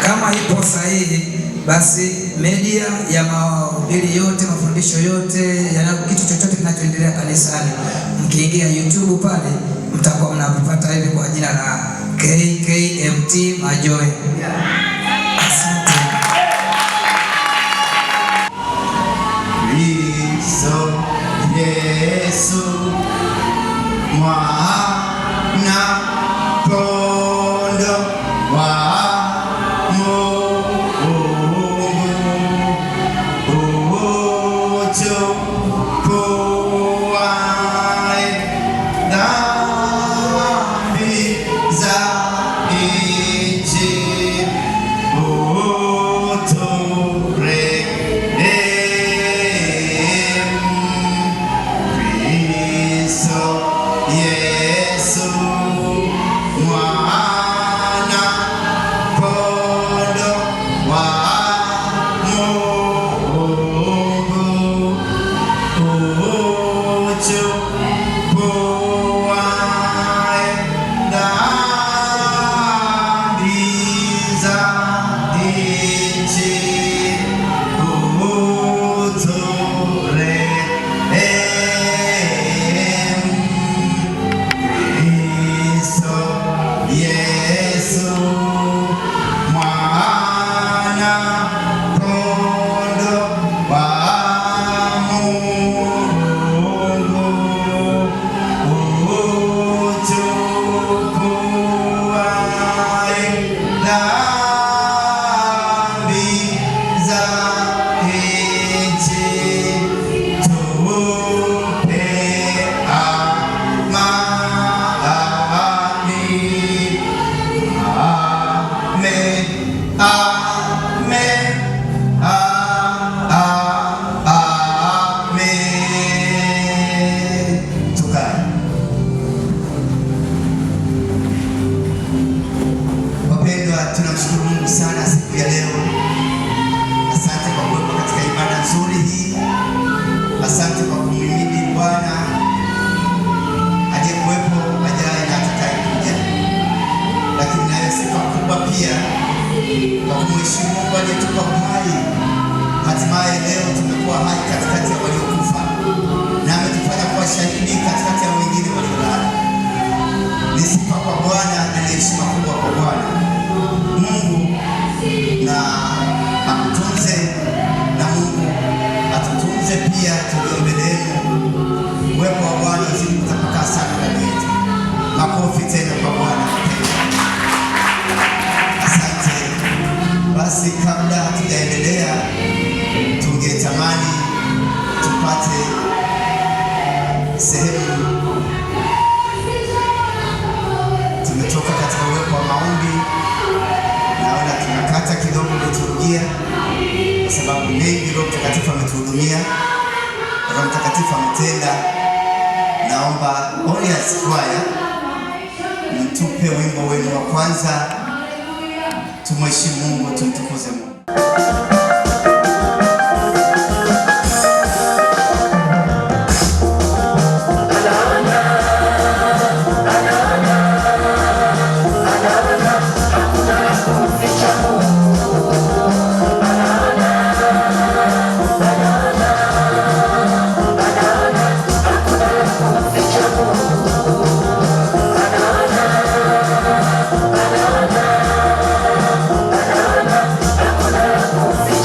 Kama ipo sahihi, basi media ya mahubiri yote, mafundisho yote, kitu chochote kinachoendelea kanisani, mkiingia YouTube pale mtakuwa mnapata hivi kwa jina la KKMT Majoe. Asante. Kristo Yesu mwana kondoo wa tunamshukuru Mungu sana siku ya leo. Asante kwa kuwepo katika ibada nzuri hii. Asante kwa kumhimidi Bwana aliyekuwepo, ajaye na atakayekuja. Lakini nayo sifa kubwa pia kwa kumheshimu Mungu aliyetupa uhai. Hatimaye leo tumekuwa hai katikati ya waliokufa na ametufanya kuwa shahidi katikati ya wengine waliolala. Ni sifa kwa Bwana na ni heshima kubwa kwa Bwana. Mungu na akutunze na Mungu atutunze pia tulio mbele yenu. Uwepo wa Bwana uzidi kutapakaa sana ndani yetu. Makofi tena kwa Bwana. Asante. Basi kabla hatujaendelea, tungetamani tupate sehemu. Tumetoka katika uwepo wa maombi. Naona tunakata kidogo liturujia kwa sababu mengi Roho Mtakatifu ametuhudumia, Roho Mtakatifu ametenda. Naomba Warriors Choir mtupe wimbo wenu wa kwanza. Tumheshimu Mungu, tumtukuze Mungu. Ficha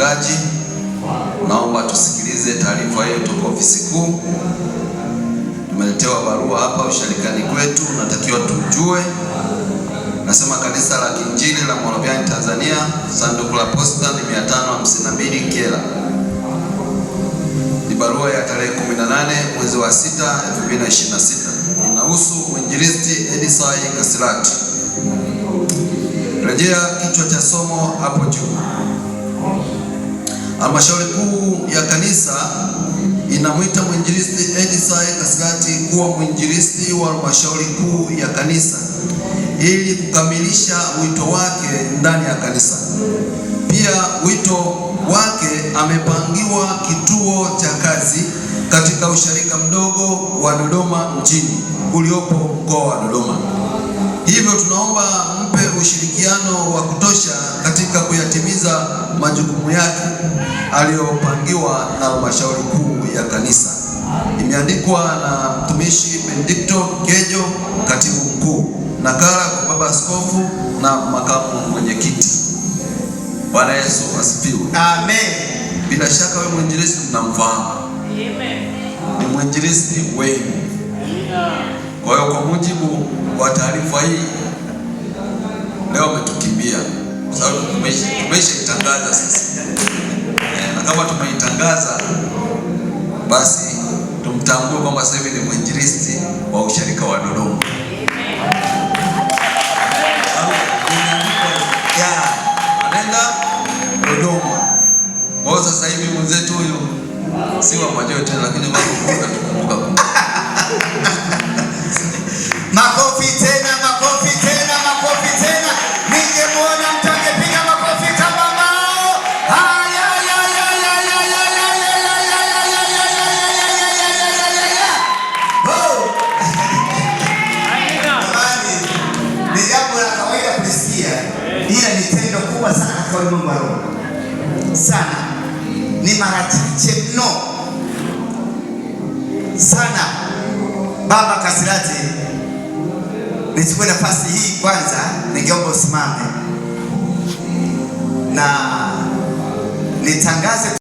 wachungaji, naomba tusikilize taarifa hiyo toka ofisi kuu. Tumeletewa barua hapa usharikani kwetu, natakiwa tujue. Nasema Kanisa la Kiinjili la Moravian Tanzania, sanduku la posta ni 552 Kyela. Ni barua ya tarehe 18 mwezi wa 6 2026. Inahusu mwinjilisti Edisai Kasilati. Rejea kichwa cha somo hapo juu. Halmashauri kuu ya kanisa inamwita mwinjilisti Edisai Kasilati kuwa mwinjilisti wa halmashauri kuu ya kanisa ili kukamilisha wito wake ndani ya kanisa. Pia wito wake amepangiwa kituo cha kazi katika usharika mdogo wa Dodoma mjini uliopo mkoa wa Dodoma. Hivyo tunaomba mpe ushirikiano wa kutosha katika kuyatimiza majukumu yake aliyopangiwa na halmashauri kuu ya kanisa. Imeandikwa na mtumishi Benedicto Kejo, katibu mkuu. Nakala kwa baba askofu na makamu mwenyekiti. Bwana Yesu asifiwe. Amen. Bila shaka wewe mwinjilisti mnamfahamu. Amen. Ni mwinjilisti wenu. Kwa hiyo kwa mujibu wa taarifa hii leo ametukimbia. Sababu tumeitangaza sisi. Na kama tumeitangaza basi tumtambue kwamba sasa hivi ni mwinjilisti wa usharika wa Dodoma. Anaenda Dodoma. Kwa hiyo sasa hivi mwenzetu huyu si wa Majoo tena, lakini mambo tukumbuka. Makofi tena, makofi tena, makofi tena. Ningemuona mtu angepiga makofi kama mao. Haya ya ya ya ya ya ya ya ya ya ya ya ya. Oh. Jamani, ni jambo la kawaida kusikia. Ila ni tendo kubwa sana katika ulimwengu wa roho. Sana. Ni mara chache mno. Sana. Baba Kasilati, nichukue nafasi hii kwanza, ningeomba usimame na nitangaze